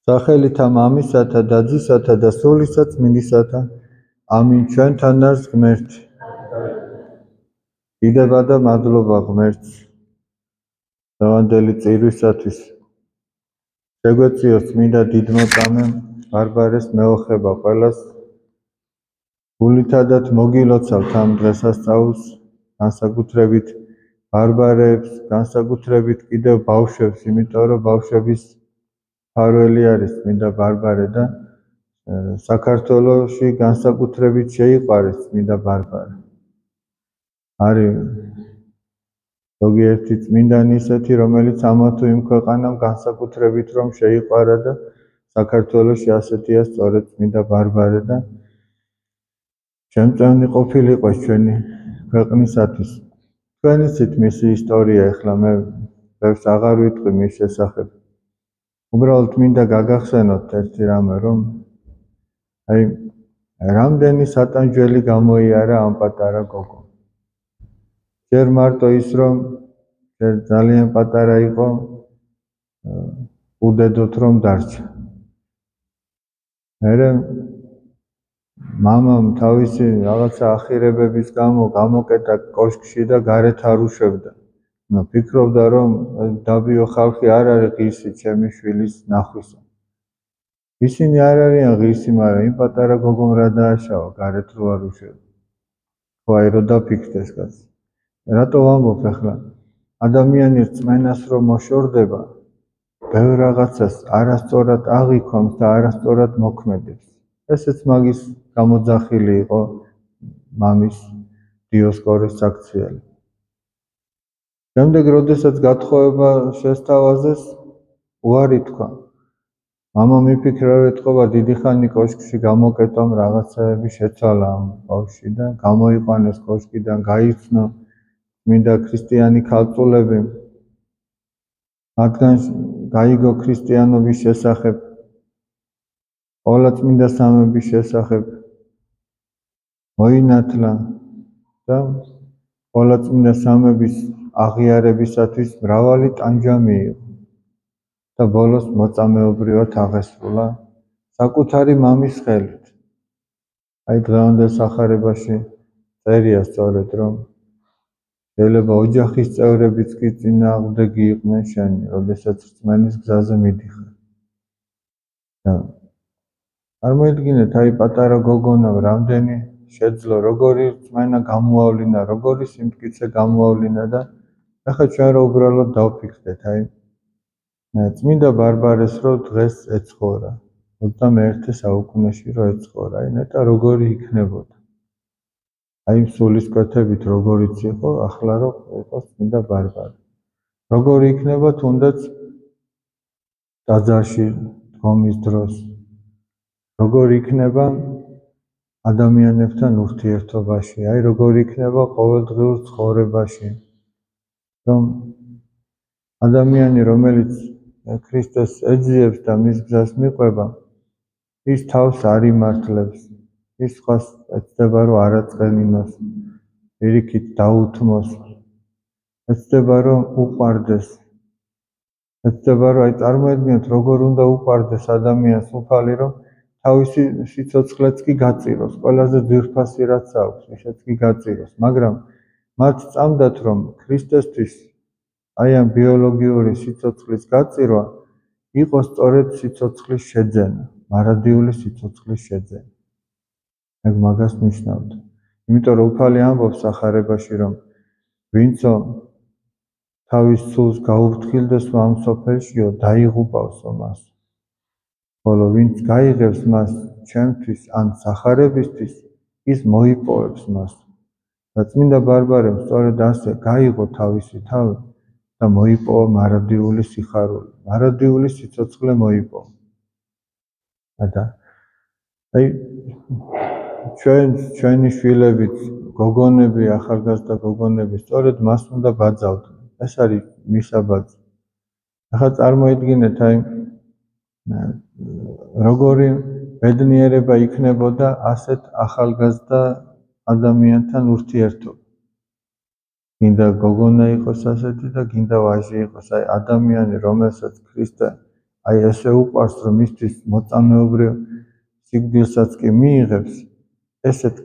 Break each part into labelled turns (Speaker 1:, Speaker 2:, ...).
Speaker 1: სახელითა მამისათა და ძისათა და სულისა წმინდისათა. ამინ. ჩვენთან არის ღმერთი. დიდება და მადლობა ღმერთს დღევანდელი წირვისათვის. შეგვეციოს წმინდა დიდმოწამემ ბარბარეს მეოხება ყველას. გულითადათ მოგილოცავთ ამ დღესასწაულს, განსაკუთრებით ბარბარებს, განსაკუთრებით კიდევ ბავშვებს, იმიტომ რომ ბავშვების მფარველი არის წმინდა ბარბარე და საქართველოში განსაკუთრებით შეიყვარეს წმინდა ბარბარე. არის ზოგიერთი წმინდანი ისეთი, რომელიც ამა თუ იმ ქვეყანამ განსაკუთრებით რომ შეიყვარა და საქართველოში ასეთია სწორედ წმინდა ბარბარე და შემწევნი ყოფილიყო ჩვენი ქვეყნისათვის. თქვენ იცით მისი ისტორია, ეხლა მე ბევრს აღარ ვიტყვი მის შესახებ. უბრალოდ მინდა გაგახსენოთ ერთი რამე, რომ რამდენი სატანჯველი გამოიარა ამ პატარა გოგო. ჯერ მარტო ის, რომ ძალიან პატარა იყო, უდედოთ რომ დარჩა. მერე მამამ თავისი რაღაცა ახირებების გამო გამოკეტა კოშკში და გარეთ არ უშვებდა. ფიქრობდა, რომ დაბიო ხალხი არ არის ღირსი ჩემი შვილის ნახვისა. ისინი არ არიან ღირსი, მაგრამ იმ პატარა გოგომ რა დააშავა, გარეთ რო არ უშვებდა. ხო, აი რო დაფიქრდეს კაცი. რატო ვამბობ ახლა? ადამიანი რწმენას რომ მოშორდება, ბევრ რაღაცას არასწორად აღიქვამს და არასწორად მოქმედებს. ესეც მაგის გამოძახილი იყო მამის დიოსკორეს საქციელი. შემდეგ, როდესაც გათხოვება შესთავაზეს, უარი თქვა. მამა მიფიქრა, რომ ეთყობა დიდი ხანი კოშკში გამოკეტომ რაღაცაები შეცვალა ამ ბავშვში და გამოიყვანეს კოშკიდან, გაიხსნა მინდა ქრისტიანი ქალწულები. მათგან გაიგო ქრისტიანობის შესახებ, ყოვლადწმინდა სამების შესახებ მოინათლა და ყოვლადწმინდა სამების აღიარებისათვის მრავალი ტანჯვა მიიღო და ბოლოს მოწამეობრივად აღესრულა საკუთარი მამის ხელით. აი დღევანდელ სახარებაში წერია სწორედ, რომ შეიძლება ოჯახის წევრებიც კი წინააღმდეგი იყვნენ შენი, როდესაც რწმენის გზაზე მიდიხარ. წარმოიდგინეთ, აი პატარა გოგონამ რამდენი შეძლო, როგორი რწმენა გამოავლინა, როგორი სიმტკიცე გამოავლინა და ახლა ჩვენ რა უბრალოდ დავფიქრდეთ, აი წმინდა ბარბარეს რო დღეს ეცხოვრა, 21 საუკუნეში რო ეცხოვრა, აი ნეტა როგორი იქნებოდა. აი სულისკვეთებით როგორიც იყო, ახლა რო იყოს წმინდა ბარბარე. როგორი იქნება თუნდაც ტაძარში დგომის დროს. როგორი იქნება ადამიანებთან ურთიერთობაში, აი როგორი იქნება ყოველდღიურ ცხოვრებაში. რომ ადამიანი, რომელიც ქრისტეს ეძიებს და მის გზას მიყვება, ის თავს არ იმართლებს, ის სხვას ეცდება, რომ არ აწყენინოს, პირიქით დაუთმოს, ეცდება, რომ უყვარდეს, ეცდება, რომ აი წარმოედგინეთ, როგორ უნდა უყვარდეს ადამიანს უფალი, რომ თავისი სიცოცხლეც კი გაწიროს, ყველაზე ძვირფასი რაც აქვს, ისეც კი გაწიროს, მაგრამ მათ წამდათ, რომ ქრისტესთვის აი ამ ბიოლოგიური სიცოცხლის გაწირვა იყოს სწორედ სიცოცხლის შეძენა, მარადიული სიცოცხლის შეძენა. ეგ მაგას ნიშნავდა. იმიტომ რომ უფალი ამბობს სახარებაში, რომ ვინცო თავის სულს გაუფრთხილდეს ამ სოფელშიო, დაიღუპავსო მას. ხოლო ვინც გაიღებს მას ჩემთვის ან სახარებისთვის, ის მოიპოვებს მას. და წმინდა ბარბარემ სწორედ ასე გაიღო თავისი თავი და მოიპოვა მარადიული სიხარული, მარადიული სიცოცხლე მოიპოვა. და აი ჩვენი შვილებიც, გოგონები, ახალგაზრდა გოგონები სწორედ მას უნდა ბაძავდნენ. ეს არის მისაბაძი. ახლა წარმოიდგინეთ, აი როგორი ბედნიერება იქნებოდა ასეთ ახალგაზრდა ადამიანთან ურთიერთობა. გინდა გოგონა იყოს ასეთი და გინდა ვაჟი იყოს, აი ადამიანი, რომელსაც ქრისტე აი ესე უყვარს, რომ მისთვის მოწამეობრივ სიკვდილსაც კი მიიღებს, ესეთ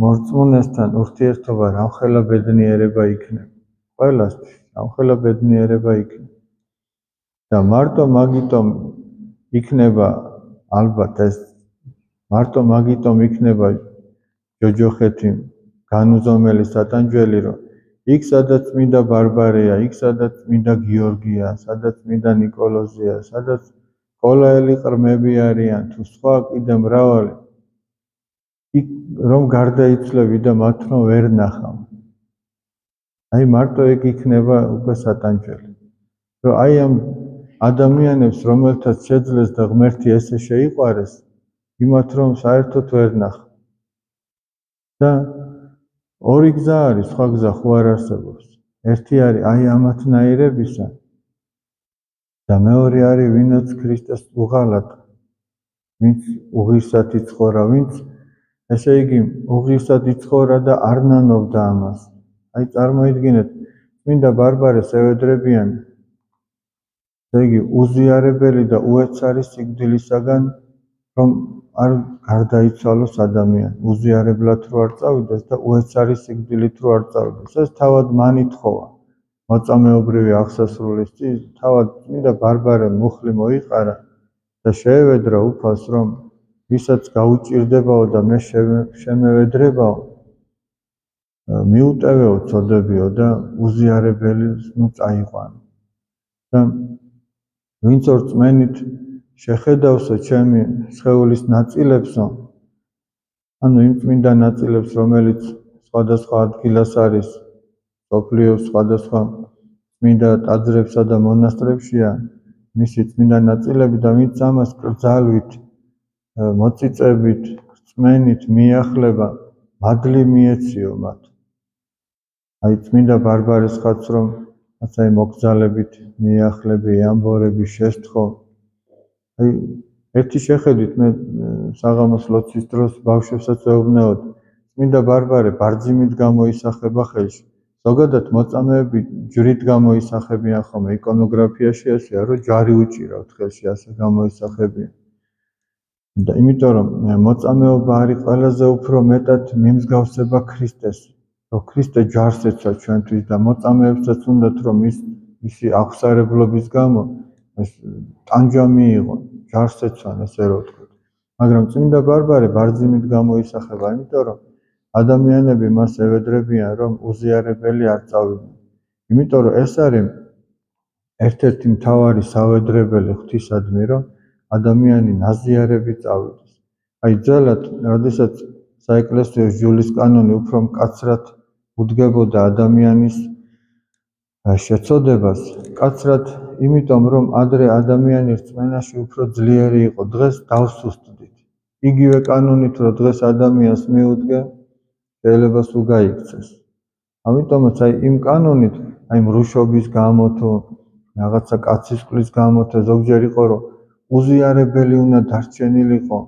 Speaker 1: მორწმუნესთან ურთიერთობა რამხელა ბედნიერება იქნება. ყველასთვის რამხელა ბედნიერება იქნება. და მარტო მაგიტომ იქნება ალბათ ეს მარტო მაგიტომ იქნება ჯოჯოხეთი განუზომელი სატანჯველი, რომ იქ სადაც წმინდა ბარბარეა, იქ სადაც წმინდა გიორგია, სადაც წმინდა ნიკოლოზია, სადაც ყოველი ყრმები არიან, თუ სხვა კიდე მრავალი, იქ რომ გარდაიცვლები და მათ რომ ვერ ნახავ. აი მარტო ეგ იქნება უკვე სატანჯველი. რომ აი ამ ადამიანებს, რომელთაც შეძლეს და ღმერთი ესე შეიყვარეს, იმათ რომ საერთოდ ვერ ნახავ. და ორი გზა არის, სხვა გზა ხო არ არსებობს. ერთი არის აი ამათნაირებისა და მეორე არის ვინაც ქრისტეს უღალატ, ვინც უღირსად იცხოვრა, ვინც ესე იგი უღირსად იცხოვრა და არ ნანობდა ამას. აი წარმოიდგინეთ, წმინდა ბარბარეს ევედრებიან, ესე იგი უზიარებელი და უეცარი სიკვდილისაგან, რომ არ გარდაიცვალოს ადამიანი, უზიარებლად რო არ წავიდეს და უეცარი სიკვდილით რო არ წავიდეს. ეს თავად მან ითხოვა მოწამეობრივი აღსასრულის წინ, თავად წმინდა ბარბარემ მუხლი მოიყარა და შეევედრა უფალს, რომ ვისაც გაუჭირდებაო და მე შემევედრებაო, მიუტევეო, წოდებიო და უზიარებელს ნუ წაიყვანო. და ვინც რწმენით შეხედავსო ჩემი სხეულის ნაწილებსო, ანუ იმ წმინდა ნაწილებს, რომელიც სხვადასხვა ადგილას არის, სოფლიოს სხვადასხვა წმინდა ტაძრებსა და მონასტრებშია მისი წმინდა ნაწილები და ვინც ამას კრძალვით, მოწიწებით, რწმენით მიახლება, მადლი მიეციო მათ. აი წმინდა ბარბარეს ხატს რომ ასე მოგზალებით მიახლები, ამბორები შესთხო. აი ერთი შეხედვით მე საღამოს ლოცვის დროს ბავშვებსაც ვეუბნეოდ, წმინდა ბარბარე ბარძიმით გამოისახება ხელში. ზოგადად მოწამეები ჯვრით გამოისახებიან ხოლმე, იკონოგრაფიაში ასეა, რომ ჯვარი უჭირავთ ხელში, ასე გამოისახებიან. და იმიტომ რომ მოწამეობა არის ყველაზე უფრო მეტად მიმსგავსება ქრისტეს, რომ ქრისტე ჯვარს ეცა ჩვენთვის და მოწამეებსაც უნდათ რომ მისი აღსარებლობის გამო ეს ტანჯვა მიიღონ, ჯვარს ეცვან, ესე რომ ვთქვათ. მაგრამ წმინდა ბარბარე ბარძიმით გამოისახება, იმიტომ რომ ადამიანები მას ევედრებიან, რომ უზიარებელი არ წავიდნენ. იმიტომ რომ ეს არის ერთ-ერთი მთავარი სავედრებელი ღვთისადმი, რომ ადამიანი ნაზიარები წავიდეს. აი ძველად, როდესაც საეკლესიო ჯვლის კანონი უფრო მკაცრად უდგებოდა ადამიანის შეწოდებას, მკაცრად, იმიტომ რომ ადრე ადამიანი რწმენაში უფრო ძლიერი იყო, დღეს დავსუსტდით. იგივე კანონით, რომ დღეს ადამიანს მიუდგე, შეიძლება სულ გაიქცეს. ამიტომაც აი იმ კანონით, აი მრუშობის გამო თუ რაღაცა კაცისყრის გამო ზოგჯერ იყო რომ უზიარებელი უნდა დარჩენილიყო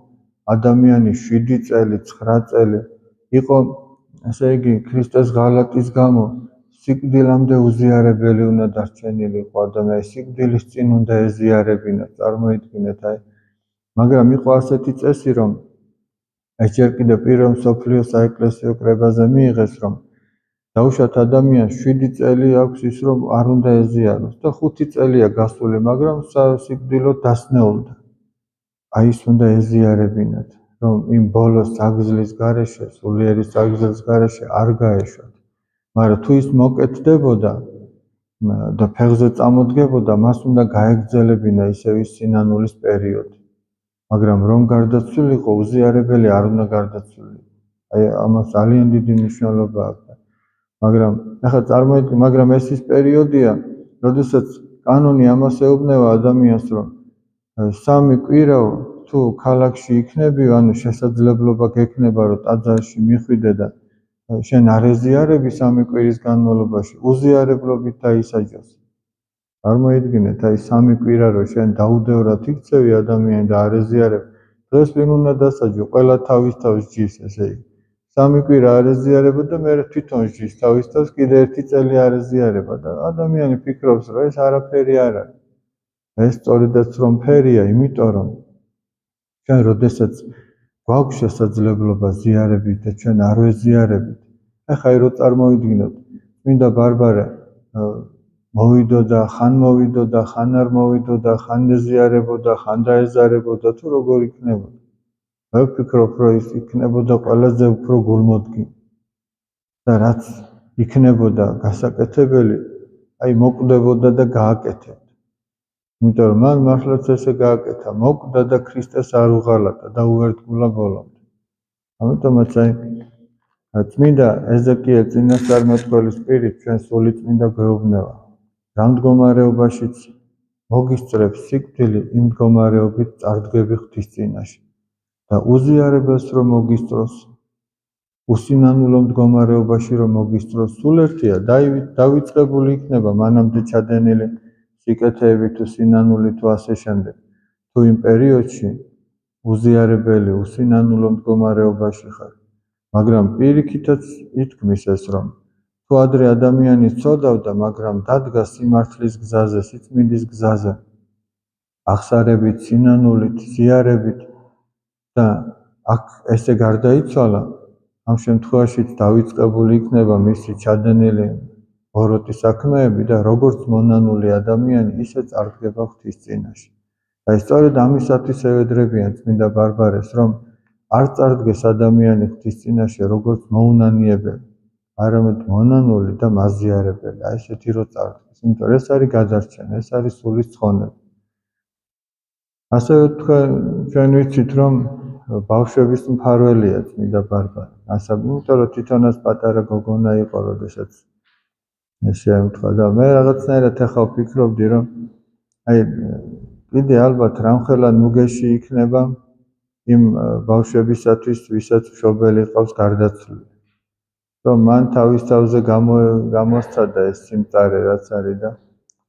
Speaker 1: ადამიანი 7 წელი, 9 წელი იყო, ესე იგი ქრისტეს ღალატის გამო სიკვდილამდე უზიარებელი უნდა დარჩენილიყო ადამიანი, სიკვდილის წინ უნდა ეზიარებინა, წარმოიდგინეთ აი. მაგრამ იყო ასეთი წესი, რომ ეს ჯერ კიდევ პირველ მსოფლიო საეკლესიო კრებაზე მიიღეს, რომ დაუშვათ ადამიანს 7 წელი აქვს ის, რომ არ უნდა ეზიაროს და 5 წელია გასული, მაგრამ სიკვდილო დასნეულდა. აი ის უნდა ეზიარებინათ, რომ იმ ბოლოს საგზლის გარეშე, სულიერი საგზლის გარეშე არ გაეშვათ. მაგრამ თუ ის მოკეთდებოდა და ფეხზე წამოდგებოდა, მას უნდა გაეგრძელებინა ისევ ის სინანულის პერიოდი. მაგრამ რომ გარდაცვლილიყო, უზიარებელი არ უნდა გარდაცვლილიყო. აი ამას ძალიან დიდი მნიშვნელობა აქვს. მაგრამ ახლა წარმოიდგინე, მაგრამ ეს ის პერიოდია, როდესაც კანონი ამას ეუბნება ადამიანს, რომ 3 კვირა თუ ქალაქში იქნებიო, ანუ შესაძლებლობა გექნება, რომ ტაძარში მიხვიდე და შენ არ ეზიარები 3 კვირის განმავლობაში, უზიარებლობით დაისაჯოს. წარმოიდგინეთ, აი 3 კვირა რომ შენ დაუდევრად იქცევი ადამიანი და არ ეზიარებ, დღეს ვინ უნდა დასაჯო? ყველა თავის თავს ჯის, ესე იგი. 3 კვირა არ ეზიარება და მე თვითონ ჯის თავის თავს, კიდე 1 წელი არ ეზიარება და ადამიანი ფიქრობს, რომ ეს არაფერი არ არის. ეს სწორედაც რომ ფერია, იმიტომ რომ ჩვენ როდესაც გვაქვს შესაძლებლობა ზიარებით და ჩვენ არ ვეზიარებით. ახლა რო წარმოიდგინოთ, წმინდა ბარბარე მოვიდოდა, ხან მოვიდოდა, ხან არ მოვიდოდა, ხან ეზიარებოდა, ხან დაეზარებოდა, თუ როგორ იქნებოდა. მე ვფიქრობ, რომ ის იქნებოდა ყველაზე უფრო გულმოდგინე. და რაც იქნებოდა გასაკეთებელი, აი მოკვდებოდა და გააკეთებდა. იმიტომ რომ მან მართლაც ესე გააკეთა, მოკვდა და ქრისტეს არ უღალატა და უერთგულა ბოლომდე. ამიტომაც აი წმინდა ეზეკიელ წინასწარმეტყველის პირით ჩვენ სული წმინდა გვეუბნება. რა მდგომარეობაშიც მოგისწრებს სიკვდილი, იმ მდგომარეობით წარდგები ღვთის წინაშე. და უზიარებელს რომ მოგისწროს, უსინანულო მდგომარეობაში რომ მოგისწროს, სულ ერთია, დავიწყებული იქნება მანამდე ჩადენილი სიკეთეები თუ სინანული თუ ასე შემდეგ. თუ იმ პერიოდში უზიარებელი, უსინანულო მდგომარეობაში ხარ, მაგრამ პირიქითაც ითქმის ეს რომ თუ ადრე ადამიანი ცოდავდა, მაგრამ დადგა სიმართლის გზაზე, სიწმინდის გზაზე, აღსარებით, სინანულით, ზიარებით და აქ ესე გარდაიცვალა, ამ შემთხვევაშიც დავიწყებული იქნება მისი ჩადენილი ბოროტი საქმეები და როგორც მონანული ადამიანი, ისე წარდგება ღვთის წინაშე. და სწორედ ამისათვის ევედრებიან წმინდა ბარბარეს, რომ არ წარდგეს ადამიანი ღვთის წინაშე როგორც მოუნანიებელი, არამედ მონანული და მაზიარებელი. აი ესეთი რო წარდგეს, იმიტომ რომ ეს არის გადარჩენა, ეს არის სულის ცხონება. ასევე ჩვენ ვიცით, რომ ბავშვების მფარველია წმინდა ბარბარე. იმიტომ რომ თვითონაც პატარა გოგონა იყო, როდესაც ესე ემთხვა და მე რაღაცნაირად ახლა ვფიქრობდი, რომ აი კიდე ალბათ რამხელა ნუგეში იქნება იმ ბავშვებისათვის, ვისაც მშობელი ყავს გარდაცვლილი. რომ მან თავის თავზე გამოსცადა ეს სიმწარე რაც არის და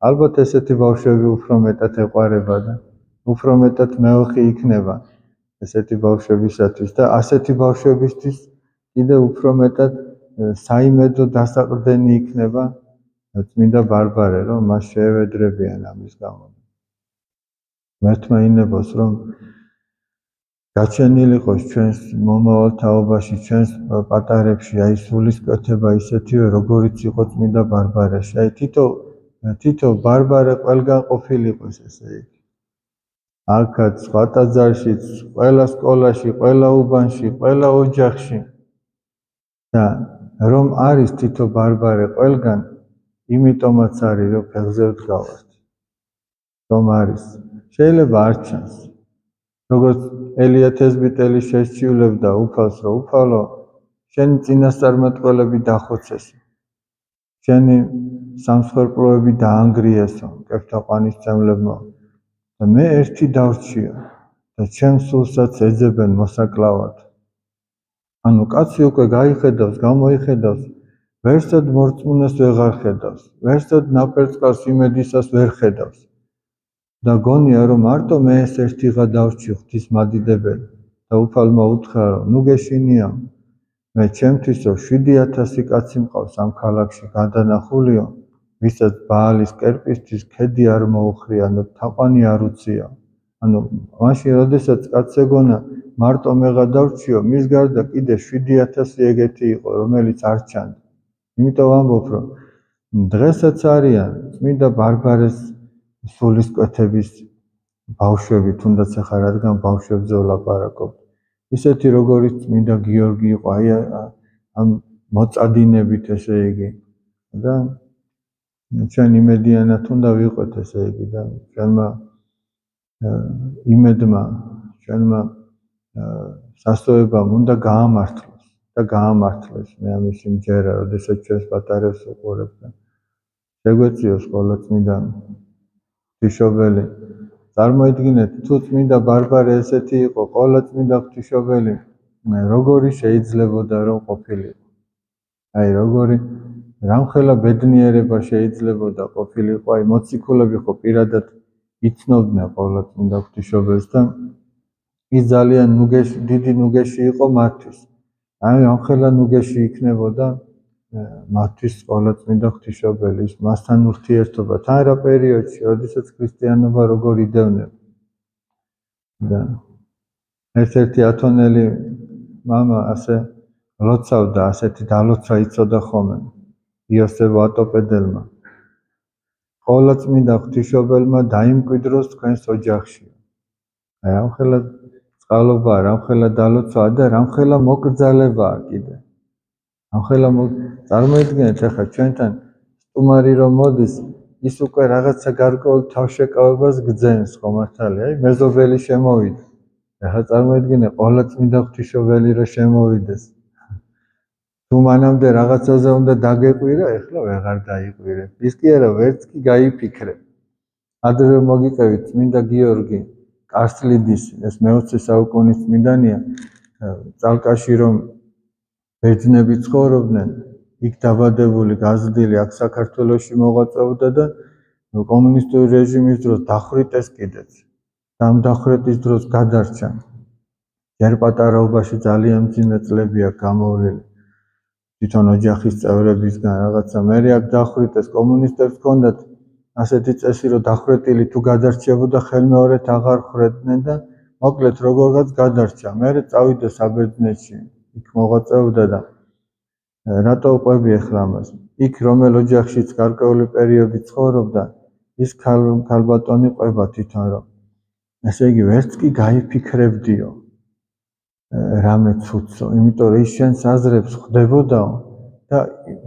Speaker 1: ალბათ ესეთი ბავშვები უფრო მეტად ეყვარება და უფრო მეტად მეოხი იქნება ესეთი ბავშვებისათვის და ასეთი ბავშვებისთვის კიდე უფრო მეტად საიმედო დასაყრდენი იქნება წმინდა ბარბარე, რომ მას შეევედრებიან ამის გამო. მერთმა ინებოს, რომ გაჩენილიყოს ჩვენს მომავალ თაობაში, ჩვენს პატარებში, აი სულის კეთება ისეთივე, როგორიც იყო წმინდა ბარბარეში. აი თითო ბარბარე ყველგან ყოფილიყოს, ესე იგი. აქაც, სხვა ტაძარშიც, ყველა სკოლაში, ყველა უბანში, ყველა ოჯახში. და რომ არის თითო ბარბარე ყველგან, იმიტომაც არის, რომ ფეხზე ვდგავართ. რომ არის. შეიძლება არ ჩანს. როგორც ელია თესბიტელი შესჩიულებდა უფალს, რომ უფალო, შენი წინასწარმეტყველები დახოცესო. შენი სამსხვერპლოები დაანგრიესო, კეფთაყვანისმცემლებმა. და მე ერთი დავრჩიო და ჩემს სულსაც ეძებენ მოსაკლავად. ანუ კაცი უკვე გაიხედავს, გამოიხედავს, ვერსად მორწმუნეს ვეღარ ხედავს, ვერსად ნაპერწკალს იმედისას ვერ ხედავს. და გონია, რომ მარტო მე ეს ერთიღა დავრჩი ღვთის მადიდებელი და უფალმა უთხრა, რომ ნუ გეშინიო, მე ჩემთვისო 7000 კაცი მყავს ამ ქალაქში გადანახულიო, ვისაც ბაალის კერპისთვის ქედი არ მოუხრია, ანუ თაყვანი არ უწია. ანუ მაშინ როდესაც კაცს ეგონა მარტო მეღა დავრჩიო, მის გარდა კიდე 7000 ეგეთი იყო, რომელიც არ ჩანდა. იმიტომ ვამბობ, რომ დღესაც არიან წმინდა ბარბარეს სულის კვეთების ბავშვები, თუნდაც ახლა რადგან ბავშვებზე ვლაპარაკობთ. ისეთი როგორიც წმინდა გიორგი იყო, აი ამ მოწადინებით, ესე იგი. და ჩვენ იმედიანად უნდა ვიყოთ, ესე იგი, და ჩვენმა იმედმა, ჩვენმა სასწორებამ უნდა გაამართლოს და გაამართლოს. მე ამისი მჯერა, როდესაც ჩვენს პატარებს უყურებთ და შეგვეციოს ყველა წმინდა ღვთისმშობელი. წარმოიდგინეთ, თუ წმინდა ბარბარე ესეთი იყო, ყველა წმინდა ღვთისმშობელი როგორი შეიძლებოდა რომ ყოფილიყო. აი როგორი რამხელა ბედნიერება შეიძლებოდა ყოფილიყო, აი მოციქულები ხო პირადად იცნობდნენ ყველა წმინდა ღვთისმშობელს და ის ძალიან დიდი ნუგეში იყო მათთვის. აი რამხელა ნუგეში იქნებოდა მათთვის ყოვლადწმინდა ღვთისმშობელი, მასთან ურთიერთობა, თან რა პერიოდში, როდესაც ქრისტიანობა როგორ იდევნება. და ერთ-ერთი ათონელი მამა ასე ლოცავდა, ასეთი დალოცვა იცოდა ხოლმე იოსებ ვატოპედელმა. ყოვლადწმინდა ღვთისმშობელმა დაიმკვიდროს თქვენს ოჯახში. რამხელა წყალობაა, რამხელა დალოცვაა და რამხელა მოკრძალებაა კიდე. რამხელა წარმოიდგინეთ ახლა ჩვენთან სტუმარი რომ მოდის, ის უკვე რაღაცა გარკვეულ თავშეკავებას გძენს ხო მართალია, მეზობელი შემოვიდა. ახლა წარმოიდგინე ყოვლადწმინდა ღვთისმშობელი რომ შემოვიდეს. თუ მანამდე რაღაცაზე უნდა დაგეყვირა, ეხლა ვეღარ დაიყვირებ. ის კი არა, ვერც კი გაიფიქრე. ადრე მოგიყევით წმინდა გიორგი კარსლიდის, ეს მე-20 საუკუნის წმინდანია, წალკაში რომ ბერძნები ცხოვრობდნენ, იქ დაბადებული, გაზრდილი, აქ საქართველოში მოღვაწეობდა და კომუნისტური რეჟიმის დროს დახვრიტეს კიდეც. ამ დახვრეტის დროს გადარჩა. ჯერ პატარაობაში ძალიან მძიმე წლები აქვს გამოვლილი. თვითონ ოჯახის წევრებისგან რაღაცა, მერე აქ დახვრიტეს, კომუნისტებს ჰქონდათ ასეთი წესი, რომ დახვრეტილი თუ გადარჩებოდა, ხელმეორედ აღარ ხრედნენ და მოკლედ როგორღაც გადარჩა. მერე წავიდა საბერძნეთში, იქ მოღვაწეობდა და რატო უყვები ახლა ამას? იქ რომელ ოჯახშიც გარკვეული პერიოდი ცხოვრობდა, ის ქალბატონი ყვება თვითონ რომ. ესე იგი, ვერც კი გაიფიქრებდიო რამე ცუდსო, იმიტომ რომ ის შენს აზრებს ხვდებოდაო და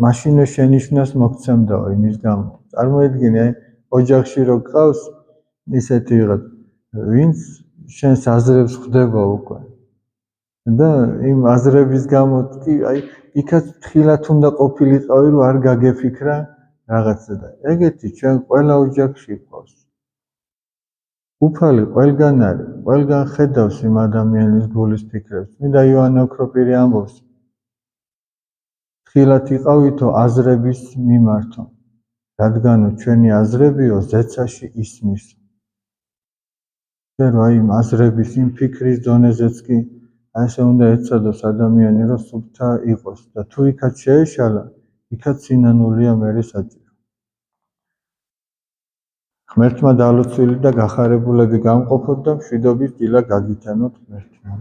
Speaker 1: მაშინვე შენიშვნას მოგცემდაო იმის გამო. წარმოიდგინე, ოჯახში რო გყავს ისეთი ვიღაც, ვინც შენს აზრებს ხვდება უკვე. და იმ აზრების გამო კი აი იქაც თხილად უნდა ყოფილიყავი, რომ არ გაგეფიქრა რაღაცა და ეგეთი ჩვენ ყველა ოჯახში ყავს. უფალი ყველგან არის, ყველგან ხედავს იმ ადამიანის გულის ფიქრებს. წმინდა იოანე ოქროპირი ამბობს, თხილად იყავითო აზრების მიმართო, რადგანო ჩვენი აზრებიო ზეცაში ისმისო. რომ აი იმ აზრების, იმ ფიქრის დონეზეც კი ასე უნდა ეცადოს ადამიანი, რომ სუფთა იყოს და თუ იქაც შეეშალა, იქაც სინანულია მერე საჭირო. ღმერთმა დალოცვილი და გახარებულები გამყოფოთ და მშვიდობის დილა გაგიტანოთ ღმერთმა.